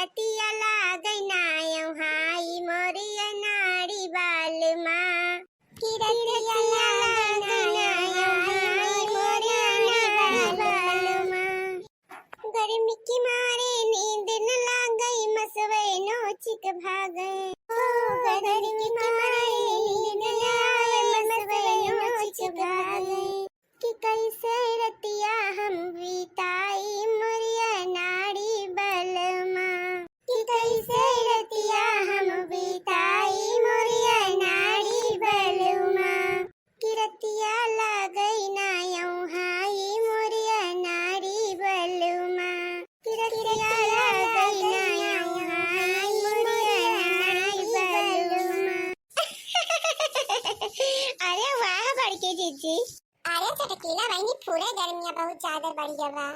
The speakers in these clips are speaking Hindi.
रतिया लागई ना हाई मोरिया नाड़ी बाल माँ की रतिया लागई ना हाई मोरिया नाड़ी बाल माँ। गर्मी की मारे नींद न लागई मसवे नोचिक भागे। गर्मी की मारे नींद न लागई मसवे नोचिक भागे। कि कैसे रतिया हम बिताई मोरिया नाड़ी बलमा। कि कैसे रतिया हम बिताई मोरिया नाड़ी बलमा। कि रतिया लागई ना हाई मोरिया नाड़ी बलमा। कि रतिया लागई ना हाई मोरिया नाड़ी बलमा। अरे वाह बड़के जीजी। अरे चटकीला बहनी पूरे गर्मियां बहुत ज्यादा बढ़ गया बा।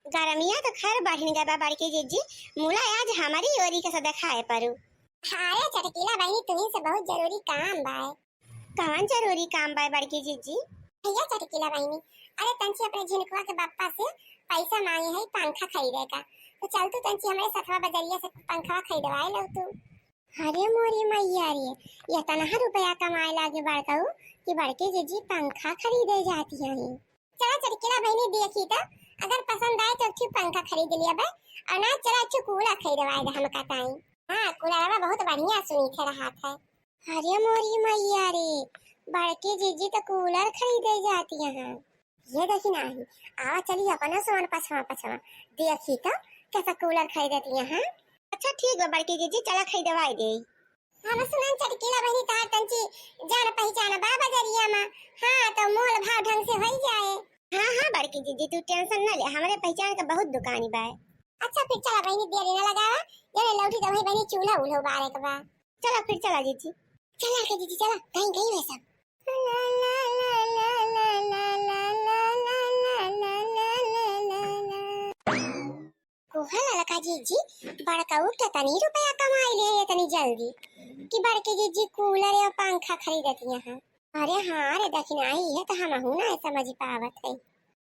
गर्मियां तो खैर बढ़ गया बा बड़के जीजी। मुला आज हमारी ओरी के सदा खाए परू। अरे चटकीला बहनी तुम्हीं से बहुत जरूरी काम बा। कौन जरूरी काम बा बड़के जीजी? भैया चटकीला बहनी, अरे तंची अपने झिनकुआ के पापा से पैसा मांगे है पंखा खरीदे का। तो चल तू तंची हमारे सतवा बजरिया से पंखा खरीदवाए लो तू। अरे मोरी मैया रे, ये तनहा रुपया कमाए लागे बड़काऊ कि बड़के जीजी पंखा खरीदे जाती हैं। चला चटकीला बहनी देखी तो अगर पसंद आए तो अच्छी पंखा खरीद लिया बे। और ना चला अच्छी कूलर खरीदवाए दे हम कहताई। हां कूलर बहुत बढ़िया सुनी थे रहा था। अरे मोरी मैया रे, बड़के जीजी तो कूलर खरीदे जाती हैं। ये देखी नहीं आवा चली अपना सोन पछवा पछवा देखी तो कैसा कूलर खरीदती हैं। अच्छा ठीक है बड़के जीजी चला खरीदवाए दे। हम सुनन चटकीला बहनी तार तंची जान पहचान बा बजरिया में। हां तो मोल भाव ढंग से होई जाए। हां बड़की जीजी तू टेंशन न ले, हमरे पहचान का बहुत दुकानी बा। अच्छा फिर चला बहनी देरी न लगावा, जने लौटी तो वही बहनी चूल्हा उल्हो बारे के बा। चला फिर चला जीजी। चला के जीजी चला कहीं गई वे सब। ला ला ला ला ला ला ला ला ला ला। कोहला लका जीजी बड़का उठा तनी रुपया कमाई ले तनी जल्दी कि बड़के जीजी कूलर या पंखा खरीदती हैं। अरे हाँ रे दखिन आई है तो हम हूं ना समझ पावत है।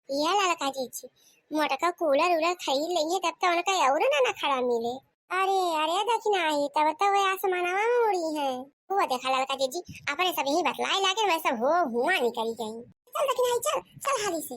ये लड़का जीजी मोटका कूलर उलर खरीद लेंगे तब तो उनका और ना खड़ा मिले। अरे अरे दखिन आई तब तो वो आसमानवा में उड़ी है। वो देखा लड़का जीजी अपने सब यही बतलाए लागे वैसा हो हुआ निकली गई। चल दखिन आई चल चल हाली से।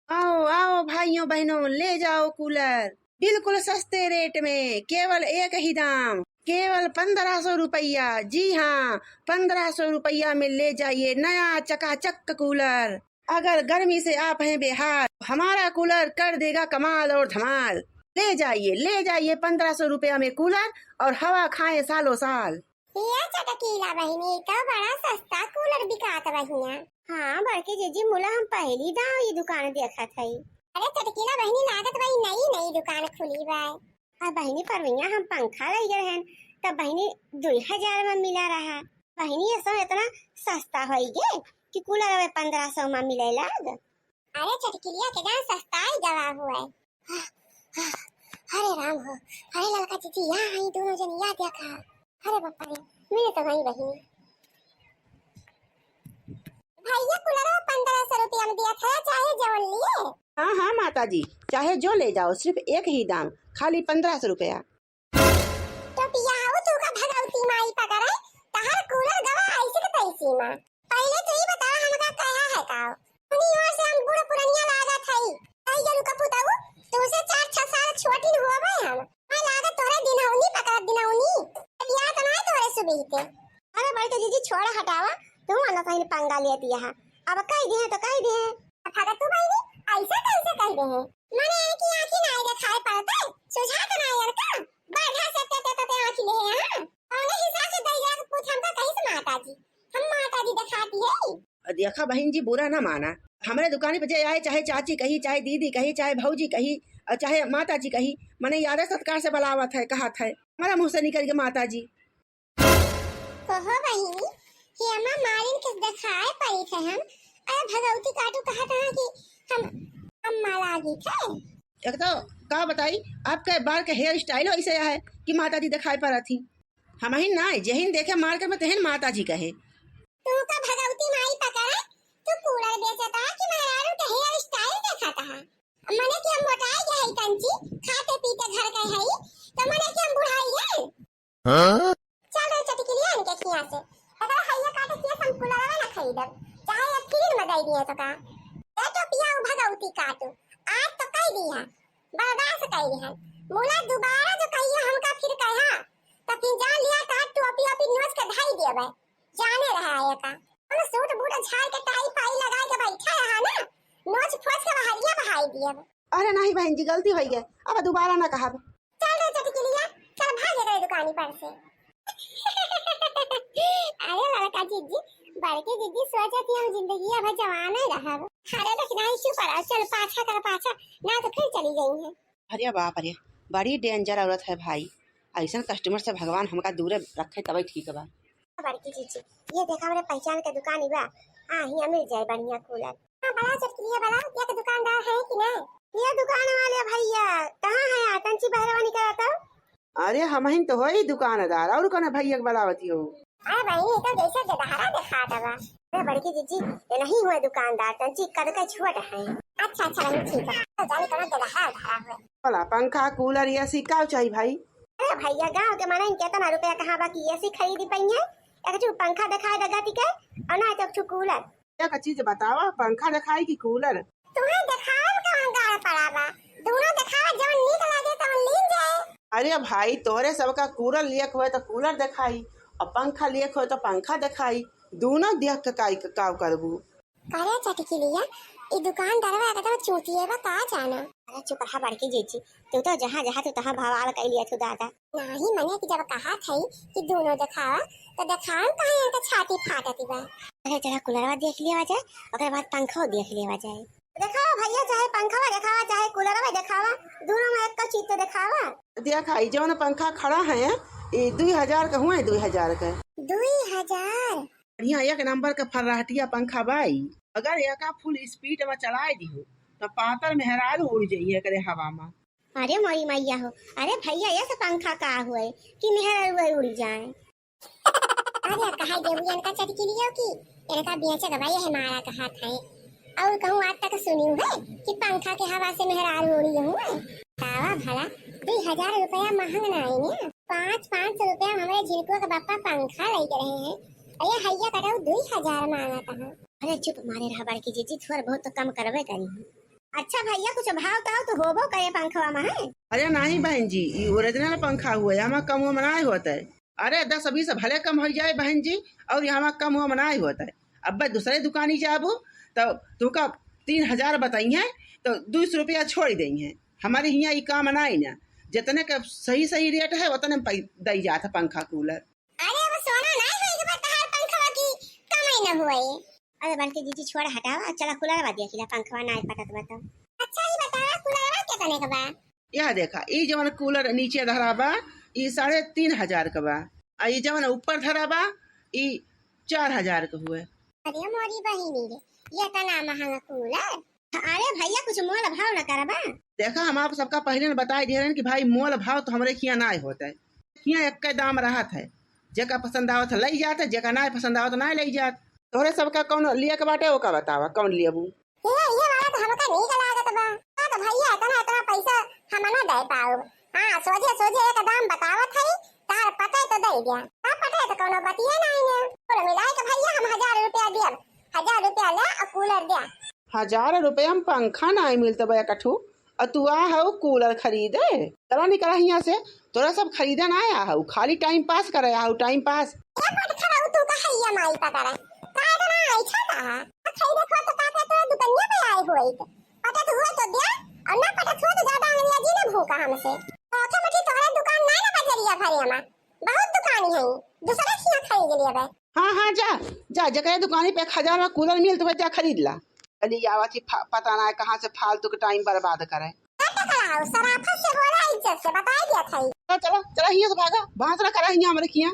आओ आओ भाइयों बहनों ले जाओ कूलर बिल्कुल सस्ते रेट में, केवल एक ही दाम, केवल 1500 रुपया। जी हाँ 1500 रुपया में ले जाइए नया चकाचक कूलर। अगर गर्मी से आप हैं बेहाल हमारा कूलर कर देगा कमाल और धमाल। ले जाइए 1500 रुपया में कूलर और हवा खाएं सालों साल। ये चटकीला बहनी तो बड़ा सस्ता कूलर बिकात बहिया। हाँ बड़के जीजी मुला हम पहली दाव ये दुकान देखा था। अरे चटकीला बहनी लागत भाई नई दुकान खुली बा। और बहनी परवैया हम पंखा ले गए हैं तब बहनी 2000 में मिला रहा। बहनी ये सब इतना सस्ता हो गए कि कूलर में 1500 में मिले लाग। अरे चटकीलिया के जान सस्ता ही दवा हुआ है। अरे राम हो, अरे लड़का जीजी यहाँ आई दोनों जन यहाँ देखा। अरे बापा रे मेरे तो वही बहनी भैया कूलर 1500 रुपया में दिया था चाहे जो लिए। हाँ हाँ माता जी चाहे जो ले जाओ सिर्फ एक ही दाम खाली 1500 रुपया। तो पियाओ तू का भगवती माई पकड़े तहर कूलर गवा ऐसे के तैसी मां। पहले तो ही बता हमका कहा है काओ उन्हीं ओर से हम बूढ़ पुरनिया लागत हई कई जन का पुताऊ तू से 4-6 साल छोटी होवे हम। मैं लागत तोरे दिनौनी पकड़ दिनौनी बियाह तो नहीं तोरे सुबह के। अरे भाई तो जीजी छोड़ा हटावा तू वाला कहीं पंगा लेती है। अब कह दे तो कह दे अगर तू भाई ऐसा कैसे कह दे है माने की आंखें नहीं दिखाई पड़ता सुझा तो नहीं यार का बाधा से ते आंखें ले हां और हिसाब से दैया को पूछ हमका कहीं से माताजी हम माताजी दिखाती है। देखा बहन जी बुरा ना माना, हमारे दुकान पे आए चाहे चाची कही चाहे दीदी कही चाहे भौजी कही और चाहे माता जी कही मैंने याद सत्कार से बुलावत है कहा था हमारा मुँह से निकल के माता जी। कहो बहिनी कि अम्मा मारिन किस दिखाए पड़ी थे हम। अरे भगवती काटू कहा था कि हम अम्मा लागी थे। एक तो का बताई आपके बाल के हेयर स्टाइल ऐसे है कि माता जी दिखाई पड़ा थी। हम ही ना जहिन देखे मार्केट में तहन माता जी कहे तू का भगवती माई पकड़े तू कूलर बेचता कि मेहरारू के हेयर स्टाइल देखता है। मने कि हम मोटाई के है कंची खाते पीते घर के है तो चल रे चटकिलिया इनके खिया से अगर हैया काटे किया सम कुलरवा ना खरीदब चाहे अब फिर में दई दिए तो का ए तो पिया उ भगवती काटू आज तो कह दी है बर्दाश्त कह दी है मोला दोबारा जो कहिए हमका फिर कहा तो फिर जान लिया काट तू अपी अपी नोच के ढाई देबे जाने रहा है का हम सूट बूट झाड़ के टाई पाई लगा के बैठा रहा ना नोच फोच के बहरिया बहाई दिए। अरे नहीं बहन जी गलती हो गई, अब दोबारा ना कहा। चल रे चटकिलिया चल भागे रे दुकानी पर से। अरे लड़का जीजी बड़के जीजी सोचा थी हम जिंदगी अब जवान ही रहा। अरे लेकिन नहीं चुप रहा, चल पाछा कर पाछा ना तो फिर चली गई है। अरे बाप रे बड़ी डेंजर औरत है भाई, ऐसा कस्टमर से भगवान हमका दूर रखे तभी ठीक बा। बड़की जीजी ये देखा मेरे पहचान के दुकान बा, हां हिया मिल जाए बढ़िया कूलर। हां बड़ा चटकिलिया बड़ा ये के दुकानदार है कि नहीं? ये दुकान वाले भैया कहां है? आतंची बहरवानी कराता। अरे हम ही तो होई दुकानदार और कौन भैया के बलावती हो। अरे भाई ये तो जैसे जदहरा दिखा दवा। अरे बड़की जीजी ये नहीं हुआ दुकानदार तंची कद का छोटा है। अच्छा अच्छा नहीं ठीक है तो जाने कौन जदहरा धरा हुआ भला पंखा कूलर ये सिक्का चाहिए भाई। अरे भैया गांव के माने कितना रुपया कहां बाकी ऐसी खरीदी पई है। एक जो पंखा दिखा देगा ती के और ना तो छु कूलर एक चीज बताओ, पंखा दिखाई कि कूलर? तुम्हें दिखाओ कहां गाड़ पड़ा बा, दोनों दिखाओ जो नीक लगे तो ले जाए। अरे भाई तोरे सबका कूलर लियक हुए तो कूलर दिखाई और पंखा लियक हुए तो पंखा दिखाई, दोनों देख के का करबू। अरे चटकिलिया ई दुकानदारवा के तो चूतिए बा का जाना। अरे चुप रहा बड़की जीजी तू तो जहां जहां तू तहां भवाल कह लिया तू दादा। नहीं मने कि जब कहा थई कि दोनों दिखावा तो दिखान कहां तो छाती फाटती बा। अरे जरा कूलरवा देख लिया जाए ओकर बाद पंखा देख लिया जाए। दिखाओ भैया चाहे पंखा दिखावा चाहे कूलरवा दिखावा दोनों में एक का चीज दिखावा। दिखाई जो पंखा खड़ा है ये 2000 का हुआ है, 2000 का 2000 बढ़िया एक नंबर का फर्राटिया पंखा बाई। अगर एक फुल स्पीड में चलाए दिहो तो पातर मेहरारू उड़ जाइए करे हवा में। अरे मोरी मैया हो, अरे भैया ये पंखा का हुए कि मेहरारू उड़ जाए। अरे कहा देवियन का चटकिलिया की इनका बेचे भाई हमारा कहा था और कहूँ आज तक सुनी है कि पंखा के हवा से मेहरारू उड़ी हुए। तावा भला 2000 रुपया महंग ना है, 500 रुपया हमारे झिलको का बापा पंखा लेके रहे हैं। अरे हैया कटाऊ 2000 मांगा था। अरे चुप मारे रहा बड़की जीजी थोड़ा बहुत तो कम करवे करी। अच्छा भैया कुछ भाव ताओ तो होबो करे पंखवा में है। अरे नहीं बहन जी ये ओरिजिनल पंखा हुआ है, हमारा कम में नहीं होता है। अरे 10-20 भले कम हो जाए बहन जी और यहाँ कम में नहीं होता है। अब दूसरे दुकानी जाबो तो तुमका 3000 बताई है तो 200 रुपया छोड़ देंगे। हमारे यहाँ ये काम नहीं ना, जितने का सही रेट है उतने दी जाता पंखा कूलर। अरे वो सोना नहीं होई के बता पंखवा की कमाई न हुई। अरे बल्कि जीजी छोड़ हटाओ चला कूलरवा देख लिया पंखवा नहीं पटत बताओ। अच्छा ये बता कूलरवा क्या करने का बा? यह देखा ये जवन कूलर नीचे धरा बा ये 3500 का बा, ये जवन ऊपर धरा बा ये 4000 का हुए। अरे मोरी बहिनी रे ये तना महंगा कूलर। अरे भैया कुछ मोल भाव न करबा। देखा हम आप सबका पहले बता दिए हैं कि भाई मोल भाव तो हमारे यहाँ नहीं होता है, यहाँ एक का दाम रहा था। जेका पसंद आवत ले जाते, जेका नहीं पसंद आवत नहीं ले जात। तोरे सबका कौन लिया के बाटे ओका बतावा कौन लियाबू? ये वाला तो हमका नीक लागत बा। तो भैया इतना पैसा हम ना दे पाओ। हां सोझे एक दाम बतावत है तार पता तो दे दिया। हां पता तो कोनो बतिया नहीं है। बोले मिलाए के भैया हम 1000 रुपया दिया, 1000 रुपया ले और कूलर दिया। 1000 रुपया में पंखा नहीं मिलता बा कठू और तू आ हो कूलर खरीदे। चला निकला यहाँ से, तोरा सब खरीदे ना आया हो, खाली टाइम पास करे हो टाइम पास। ये पट खड़ा तू का हैया माई पता रे का ना आई छता खरीदे को तो का तो दुकानिया पे आई होई पता तो हुआ तो दिया और ना पता हुआ तो ज्यादा अंग्रेजी ना भूखा हमसे। ओके मटी तोहरा दुकान ना ना बजरिया भरिया में बहुत दुकान है दूसरा खिया खरीद लिया बे। हाँ जा जगह दुकानी पे 1000 में कूलर मिल तो जा खरीद ला। अली आवती पता ना कहाँ से फालतू का टाइम बर्बाद करे। सराफत से बोला इज्जत से बता दिया था। चला हिया से भागा बात ना करा हिया हमरे किया।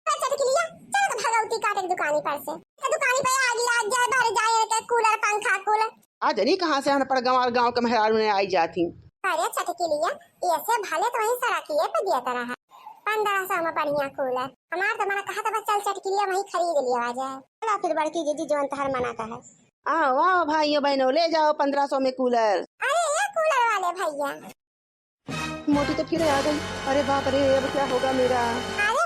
चटकिलिया चल तो भगवती काटे दुकानी पर से दुकानी पे आ गया जाए बाहर जाए के कूलर पंखा कूलर आज नहीं कहाँ से अनपढ़ गाँव के मेहरारू ने आई जाती। अरे चटकिलिया ऐसे भले तो वहीं सड़किए पे दिया तरह 1500 में बढ़िया कूलर। हमार तो मना कहा था चल चटकिलिया वहीं खरीद लिया जाए। चला फिर बड़की जीजी जो अंतहर मना का है। आओ भाइयों बहनों ले जाओ 1500 में कूलर। अरे ये कूलर वाले भैया मोटी तो फिर आ गई। अरे बाप रे अब क्या होगा मेरा? अरे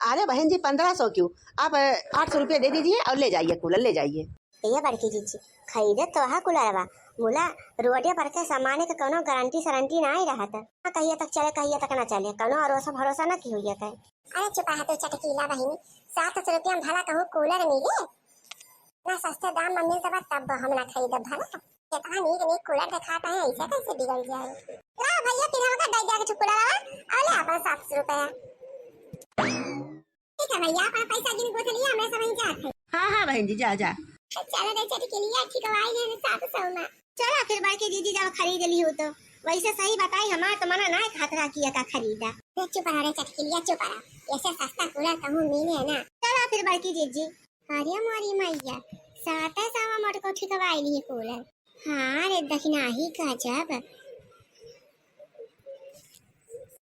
अरे बहन जी 1500 क्यों, आप 800 रुपया दे दीजिए और ले जाइए कूलर, ले जाइए। ये बड़की जीजी खरीदे तो हा कूलरवा, मुला रोडे पर के सामान के कोनो गारंटी सरांटी ना ही रहत, कहिए तक चले कहिए तक ना चले, कोनो भरोसा भरोसा ना की हुई है। अरे चुपा है तो चटकीला बहिनी, 700 रुपया में भला कहूँ कूलर मिले ना, सस्ते दाम में मिल तब हम ना खरीदब भला। कितना नीक नीक कूलर दिखाता है, ऐसे कैसे बिगड़ जाए। ला भैया फिर हमका दे जाके कूलर और ले अपन 700 रुपया। ठीक है भैया, अपन पैसा गिन को लिया, मैं समझ जाते। हाँ बहन जी जा जा। चलो दे चटकीलिया ठीक वाई ने 700 में। चला फिर बड़की दीदी जब खरीद ली हो तो वैसे सही बताई, हमार तो मना ना खतरा किया का खरीदा। चुप रहा रे चटकीलिया, चुप रहा, ऐसे सस्ता कूलर कहूँ मिले ना। चला फिर बड़की जीजी। अरे मोरी मैया 700 मोट को ठिकवाई ली कूलर। हाँ रे दखना ही गजब।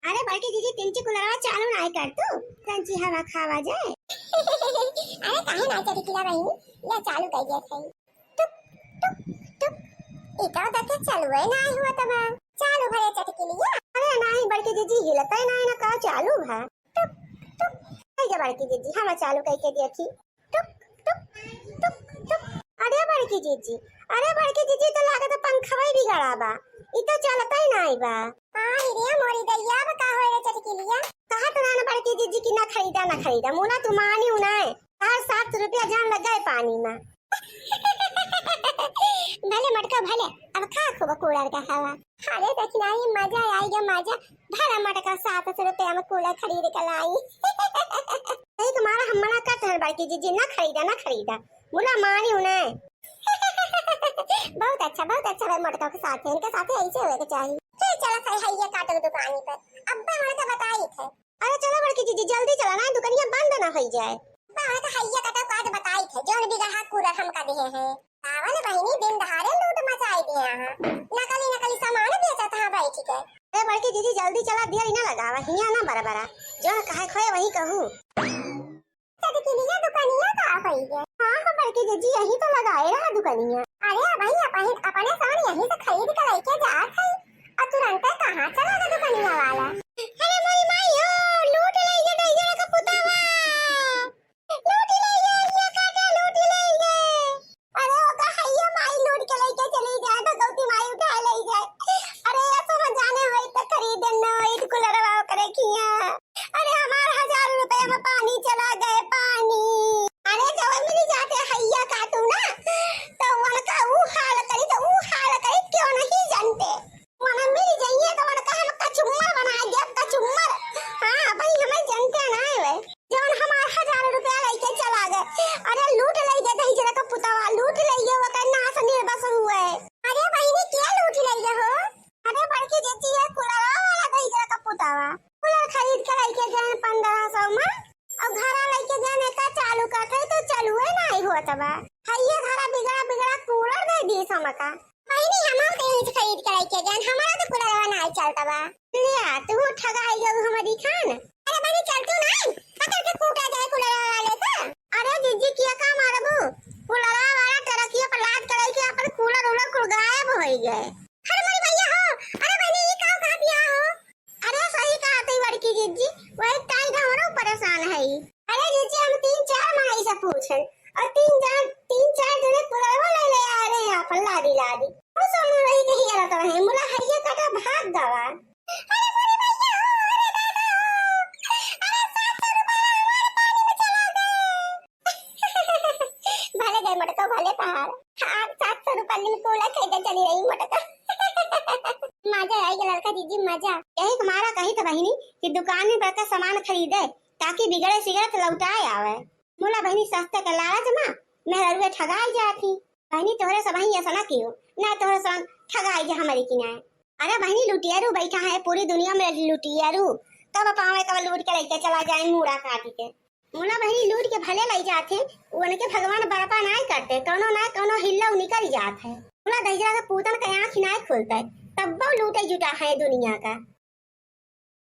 अरे बड़की दीदी तिनची कूलरवा चालू नहीं कर तू, कंची हवा खावा जाए। अरे काहे ना चटकीला बहिनी, या चालू कर दिया सही। टुक टुक टुक इतना तक चालू है ना हुआ तब चालू भरे चटकीलिया। अरे नहीं बड़की दीदी हिलता ही ना का चालू है। टुक टुक आइए बड़की दीदी हम चालू करके देखी। टुक टुक टुक टुक। अरे बड़की दीदी, अरे बड़की दीदी तो लागत पंखा ही बिगड़ा बा, ई तो चलता ही नहीं बा। हां रे मोरी दैया बा का होए चटकीलिया, कहा तो ना बड़की दीदी की ना खरीदा मुना तू मानी उनाए, 700 रुपया जान लग गए पानी में। भले मटका भले, अब खा खूब कूलर का हवा। अरे देखना ये मजा आएगा मजा, भला मटका 700 रुपया में कूलर खरीद कर लाई। नहीं तुम्हारा हम मना करते हैं बड़की जीजी, ना खरीदा मुला मानी उन्हें। बहुत अच्छा भाई, मटका के साथ इनके साथ ऐसे होए के चाहिए। चलो सही है ये काटो दुकानी पर, अब्बा हमारे का बताई थे। अरे चलो बड़की जीजी जल्दी चला ना, दुकानिया बंद ना हो जाए। हमारे का हैया काटो काट बताई थे, जोन भी गहा कूलर हम का दिए हैं। सावन बहिनी दिन दहाड़े लूट मचाई दिए हैं, नकली सामान बेचा था बैठ के। अरे बड़की जीजी जल्दी चला, देर ना लगावा, हिया ना बराबरा, जोन कहे खोए वही कहूं। चटकीलिया दुकानिया का होई है। हां बड़की जीजी यही तो लगाए रहा दुकानिया। अरे भाई अपने सामान यहीं से खरीद कर लेके जा थे, और तुरंत कहां चला गया दुकानिया वाला। अरे मोरी माईयो लूट ले ये दैया का पुतावा, लूट ले ये काटा लूट ले ये। अरे ओ का हैया माई लूट के लेके चली जाए तो गौती माई उठा ले जाए। अरे ये समझ जाने होई तो खरीद न होई कूलरवा करे किया। अरे हमार 1000 रुपए में पानी चला गए पानी। अरे जब मिल जाते हैया काटू ना तो उनका वो हाल करी क्यों नहीं जानते, वहां मिल जाइए तो उनका हम कचुम्मर बना दिया कचुम्मर। हां भाई हमें जानते ना है जोन हमार 1000 रुपया लेके चला गए। अरे लूट ले गए थे जरा का पुतावा, लूट ले गए वो करना से निर्बस हुए। अरे बहिनी क्या लूट ले गए हो। अरे बड़की जीजी है कूलर वाला कहीं जरा का पुतावा, कूलर खरीद के लेके गए 1500 में, अब घरा लेके जाने का चालू करते तो चालू है नहीं होता बा। हैया घरा बिगड़ा कूलर दे दी समका। बहिनी हम कहीं से खरीद के लेके गए, हमारा तो कूलर नहीं चलता बा। लिया तू ठगाई गई हमारी खान। अरे बनी चल तू नहीं पकड़ के कूटा जाए कूलर वाले का। अरे जीजी किया का मारबू, कूलर वाला टरकिया पर लाद करे के अपन कूलर उलर कुल गायब हो गए। अरे मेरी भैया हो, अरे बनी ये काम कहां दिया हो। अरे सही कहा तई बड़की जीजी, वही टाइम हमरो परेशान है। अरे जीजी हम 3-4 माई से पूछन और 3-4 जने कूलरवा ले आ रहे हैं अपन लादी वो सोनू रही कहीं गलत रहे मुला हैया काटा भाग गवा। अरे मोरी भैया हो, अरे दादा हो, अरे 700 रुपया हमारे पानी में चला गए। भले गए मटका भले पहाड़, हाँ 700 रुपया में कूलर खरीदे चली रही मटका। मजा आएगा लड़का जीजी मजा। यही तुम्हारा कही था बहिनी कि दुकान में बैठकर सामान खरीदे ताकि बिगड़े सिगड़े तो लौटाए आवे। मोला बहिनी सस्ते के लालच में मेहरुए ठगाई जाती। बहिनी तोहरे सब ही ऐसा ना कियो ना, तोहरे सब ठगाई जा हमारी की ना। अरे बहिनी लुटियारू बैठा है पूरी दुनिया में लुटियारू, तब पावे तब लूट के लेके चला जाए मुड़ा काट के। मोला बहिनी लूट के भले ले जाते, उनके भगवान बरपा नहीं करते, कोनो हिल्ला निकल जात है। मोला दहिजरा का पूतन के आँख नहीं खुलता, तब लूटे जुटा है दुनिया का।